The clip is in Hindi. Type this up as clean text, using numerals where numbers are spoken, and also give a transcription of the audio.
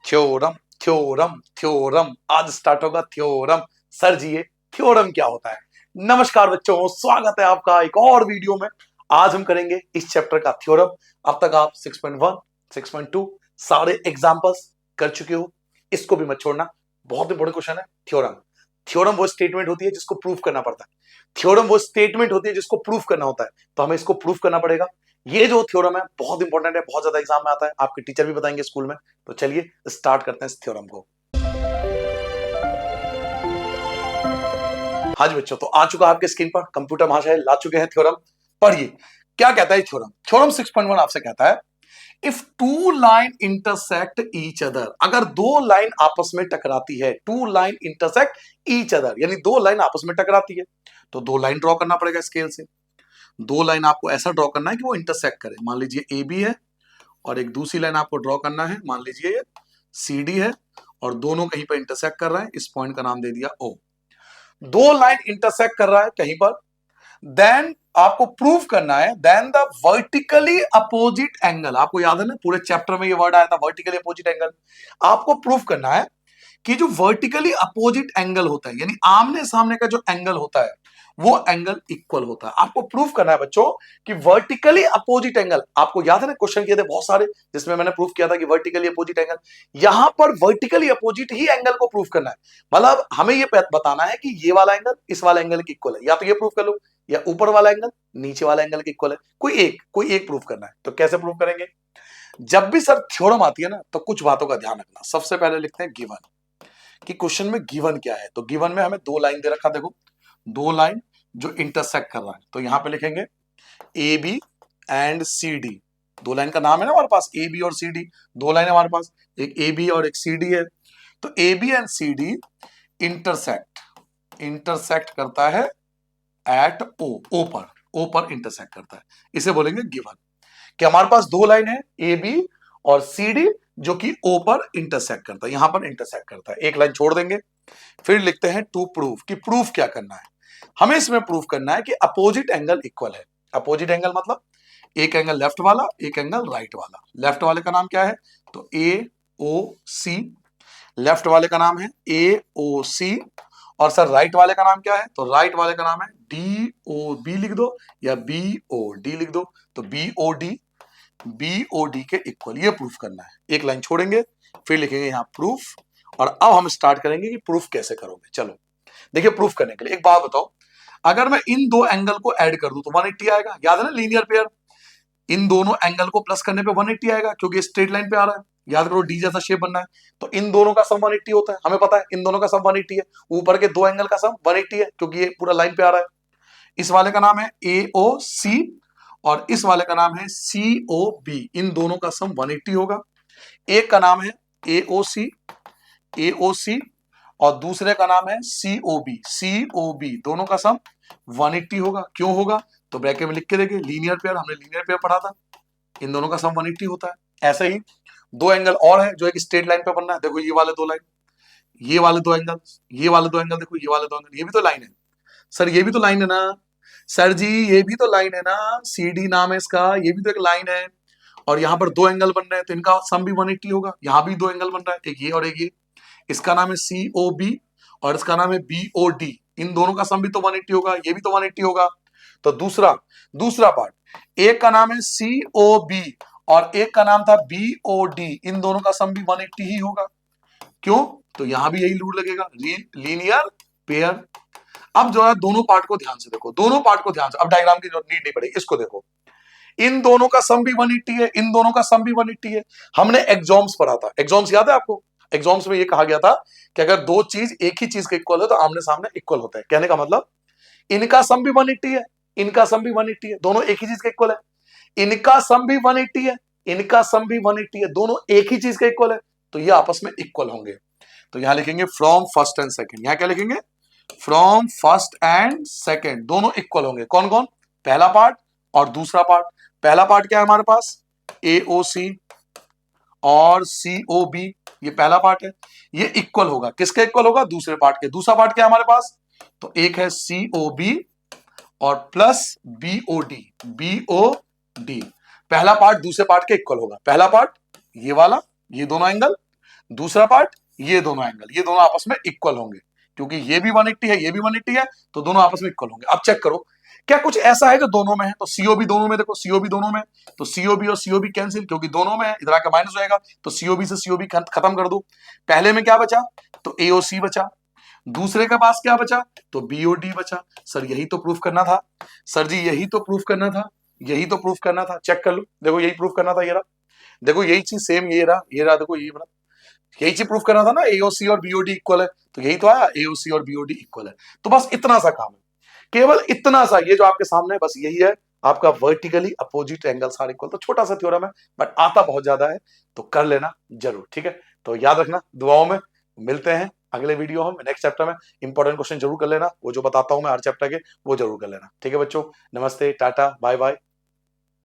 थ्योरम थ्योरम थ्योरम, आज स्टार्ट होगा थ्योरम। सर जी ये थ्योरम क्या होता है? नमस्कार बच्चों, स्वागत है आपका एक और वीडियो में। आज हम करेंगे इस चैप्टर का थ्योरम। अब तक आप 6.1 6.2 सारे एग्जांपल्स कर चुके हो, इसको भी मत छोड़ना। बहुत इंपॉर्टेंट क्वेश्चन है थ्योरम। थ्योरम वो स्टेटमेंट होती है जिसको प्रूफ करना पड़ता है। थ्योरम वो स्टेटमेंट होती है जिसको प्रूफ करना होता है, तो हमें इसको प्रूफ करना पड़ेगा। ये जो थ्योरम है बहुत इंपॉर्टेंट है, बहुत ज्यादा एग्जाम में आता है, आपके टीचर भी बताएंगे स्कूल में। तो चलिए स्टार्ट करते हैं इस थ्योरम को। हाँ जी बच्चों, तो आ चुका आपके स्क्रीन पर, कंप्यूटर महाशय ला चुके हैं थ्योरम। पढ़िए क्या कहता है थ्योरम। थ्योरम 6.1 आपसे कहता है if two line intersect each other, अगर दो लाइन आपस में टकराती है, two line intersect each other यानी दो लाइन आपस में टकराती है, तो दो लाइन ड्रॉ करना पड़ेगा स्केल से। दो लाइन आपको ऐसा ड्रॉ करना है कि वो इंटरसेक्ट करे। मान लीजिए ए बी है और एक दूसरी लाइन आपको ड्रॉ करना है, मान लीजिए ये सी डी है और दोनों कहीं पर इंटरसेक्ट कर रहे हैं। इस पॉइंट का नाम दे दिया ओ। दो लाइन इंटरसेक्ट कर रहा है कहीं पर, देन आपको प्रूव करना है then the vertically opposite angle. आपको याद है ना, पूरे चैप्टर में ये वर्ड आया था वर्टिकली अपोजिट एंगल। आपको प्रूव करना है कि जो वर्टिकली अपोजिट एंगल होता है यानी आमने सामने का जो एंगल होता है वो एंगल इक्वल होता है। आपको प्रूफ करना है बच्चों कि वर्टिकली अपोजिट एंगल, आपको याद है ना क्वेश्चन किए थे बहुत सारे जिसमें मैंने प्रूफ किया था कि वर्टिकली अपोजिट एंगल, यहां पर वर्टिकली अपोजिट ही एंगल को प्रूफ करना है। मतलब हमें ये बताना है कि ये वाला एंगल इस वाला एंगल के इक्वल है, या तो ये प्रूफ कर लो या ऊपर वाला एंगल नीचे वाला एंगल के इक्वल है। कोई एक प्रूफ करना है। तो कैसे प्रूफ करेंगे? जब भी सर थ्योरम आती है ना तो कुछ बातों का ध्यान रखना। सबसे पहले लिखते हैं गिवन, कि क्वेश्चन में गिवन क्या है। तो गिवन में हमें दो लाइन दे रखा, देखो दो लाइन जो इंटरसेक्ट कर रहा है, तो यहां पे लिखेंगे A B and C D. दो लाइन का नाम है ना हमारे पास, ए बी और सी डी। दो लाइन हमारे पास, एक ए बी और एक सी डी है। तो A B and C D intersect करता है एट ओ पर इंटरसेक्ट करता है। इसे बोलेंगे गिवन, कि हमारे पास दो लाइन है ए बी और सी डी जो कि ओ पर इंटरसेक्ट करता है, यहां पर इंटरसेक्ट करता है। एक लाइन छोड़ देंगे, फिर लिखते हैं टू प्रूफ, कि प्रूफ क्या करना है। हमें इसमें प्रूफ करना है कि अपोजिट एंगल इक्वल है। अपोजिट एंगल मतलब एक एंगल लेफ्ट वाला एक एंगल राइट वाला। लेफ्ट वाले का नाम क्या है? तो ए ओ सी। लेफ्ट वाले का नाम है ए ओ सी। और सर राइट वाले का नाम क्या है? तो राइट वाले का नाम है डी ओ बी लिख दो या बी ओ डी लिख दो। तो बी ओ डी के इक्वल, ये प्रूफ करना है। एक लाइन छोड़ेंगे, फिर लिखेंगे यहां प्रूफ। और अब हम स्टार्ट करेंगे कि प्रूफ कैसे करोगे। चलो देखिए, प्रूफ करने के लिए एक बात बताओ, अगर मैं इन दो एंगल को ऐड कर दूं तो 180 आएगा। याद है ना लीनियर पेयर, इन दोनों एंगल को प्लस करने पे 180 आएगा क्योंकि स्ट्रेट लाइन पे आ रहा है। याद करो डी जैसा शेप बनना है तो इन दोनों का सम 180 होता है। हमें पता है इन दोनों का सम 180 है, ऊपर के दो एंगल का सम 180 है क्योंकि ये पूरा लाइन पे आ रहा है। इस वाले का नाम है ए ओ सी और इस वाले का नाम है सी ओ बी। इन दोनों का सम 180 होगा। एक का नाम है ए ओ सी और दूसरे का नाम है सी ओ बी। दोनों का सम 180 होगा। क्यों होगा? तो ब्रैकेट में लिख के देखिए, लीनियर पेयर, हमने लीनियर पेयर पढ़ा था, इन दोनों का सम 180 होता है। ऐसे ही दो एंगल और है जो एक स्ट्रेट लाइन पे बनना है। देखो ये वाले दो लाइन, ये वाले दो एंगल, ये वाले दो एंगल, देखो ये वाले दो एंगल, ये भी तो लाइन है। सर ये भी तो लाइन है ना? सर जी ये भी तो लाइन है ना, सी डी नाम है इसका, ये भी तो एक लाइन है। और यहाँ पर दो एंगल बन रहे हैं तो इनका सम भी 180 होगा। यहाँ भी दो एंगल बन रहा है, एक ये और एक ये। इसका नाम है सी ओ बी और इसका नाम है बी ओ डी। इन दोनों का सम भी तो 180 होगा, ये भी तो 180 होगा। तो दूसरा पार्ट, एक का नाम है सी ओ बी और एक का नाम था बी ओ डी। इन दोनों का सम भी 180 ही होगा। क्यों? तो यहां भी यही रूल लगेगा, लीनियर पेयर। अब जो है दोनों पार्ट को ध्यान से देखो, दोनों पार्ट को ध्यान से, अब डायग्राम की नीड नहीं पड़ेगी, इसको देखो। इन दोनों का सम भी 180 है, इन दोनों का सम भी 180 है। हमने एग्जॉम्स पढ़ा था, एग्जॉम्स याद है आपको? एग्जॉम्स में ये कहा गया था कि अगर दो चीज एक ही चीज के इक्वल है तो आमने सामने इक्वल होता है। कहने का मतलब इनका सम भी 180 है, इनका सम भी 180 है, दोनों एक ही चीज के इक्वल है। इनका सम भी 180 है, इनका सम भी 180 है, दोनों एक ही चीज के इक्वल है, तो ये आपस में इक्वल होंगे। तो यहां लिखेंगे फ्रॉम फर्स्ट एंड सेकंड। यहां क्या लिखेंगे? फ्रॉम फर्स्ट एंड सेकंड, दोनों इक्वल होंगे। कौन कौन? पहला पार्ट और दूसरा पार्ट। पहला पार्ट क्या है हमारे पास? ए ओ सी और सी ओ बी, ये पहला पार्ट है। ये इक्वल होगा, किसके इक्वल होगा? दूसरे पार्ट के। दूसरा पार्ट क्या है हमारे पास? तो एक है सी ओ बी और प्लस बी ओ डी। पहला पार्ट दूसरे पार्ट के इक्वल होगा। पहला पार्ट ये वाला, ये दोनों एंगल, दूसरा पार्ट ये दोनों एंगल, ये दोनों आपस में इक्वल होंगे, क्योंकि ये भी 180 है, ये भी 180 है, तो दोनों आपस में इक्वल होंगे। अब चेक करो क्या कुछ ऐसा है जो दोनों में है, तो सीओ भी दोनों में, देखो सीओ भी दोनों में, तो सीओ भी और सीओ भी कैंसिल, क्योंकि दोनों में है, इधर आकर माइनस हो जाएगा, तो सीओ भी से सीओ भी खत्म कर दो। पहले में क्या बचा, तो एओसी बचा। दूसरे के पास क्या बचा, तो बीओडी बचा। सर यही तो प्रूफ करना था, सर जी यही तो प्रूफ करना था, यही तो प्रूफ करना था। चेक कर लो, देखो यही प्रूफ करना था, ये रहा, देखो यही चीज सेम ये रहा, ये रहा, देखो ये रहा, यही चीज प्रूफ करना था ना, एओसी और बीओडी इक्वल है, तो यही तो आया, एओसी और बीओडी इक्वल है। तो बस इतना सा काम है, केवल इतना सा, ये जो आपके सामने है बस यही है आपका vertically opposite angles are equal. तो छोटा सा थ्योरम है, बट आता बहुत ज्यादा है, तो कर लेना जरूर, ठीक है। तो याद रखना, दुआओं में मिलते हैं अगले वीडियो में, नेक्स्ट चैप्टर में। इंपॉर्टेंट क्वेश्चन जरूर कर लेना, वो जो बताता हूं मैं हर चैप्टर के, वो जरूर कर लेना, ठीक है बच्चों। नमस्ते, टाटा, बाय बाय।